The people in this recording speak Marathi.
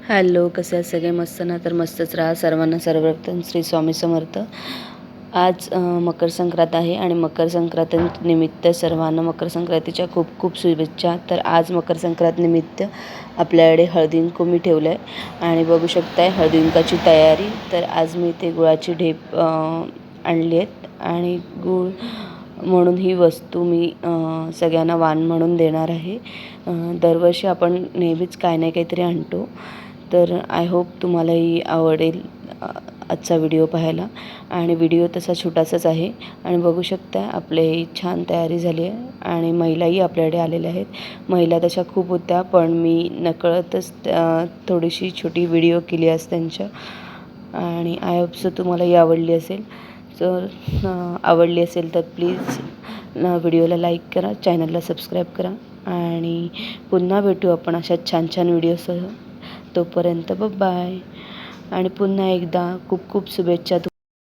हॅलो, कसे आहेत सगळे? मस्त ना? तर मस्तच राहा. सर्वांना सर्वप्रथम श्री स्वामी समर्थ. आज मकर संक्रांत आहे आणि मकर संक्रांती निमित्त सर्वांना मकर संक्रांतीच्या खूप खूप शुभेच्छा. तर आज मकर संक्रांत निमित्त आपल्याकडे हळदीकुंकू मी ठेवलं आहे आणि बघू शकताय हळदीकुंकाची तयारी. तर आज मी ते गुळाची ढेप आणली आहेत आणि गूळ म्हणून ही वस्तू मी सगळ्यांना वाण म्हणून देणार आहे. दरवर्षी आपण नेहमीच काही ना काहीतरी आणतो. तर आय होप तुम्हालाही आवडेल आजचा व्हिडिओ पाहायला. आणि व्हिडिओ तसा छोटासाच आहे आणि बघू शकता आपली छान तयारी झाली आहे आणि महिलाही आपल्याकडे आलेल्या आहेत. महिला तशा खूप होत्या, पण मी नकळतच थोडीशी छोटी व्हिडिओ केली आज त्यांच्या. आणि आय होप सो तुम्हालाही आवडली असेल. तर आवडली असेल तर प्लीज व्हिडिओला लाईक करा, चॅनलला सबस्क्राईब करा आणि पुन्हा भेटू आपण अशा छान छान व्हिडिओसह. तोपर्यंत बाय. आणि पुन्हा एकदा खूप खूप शुभेच्छा.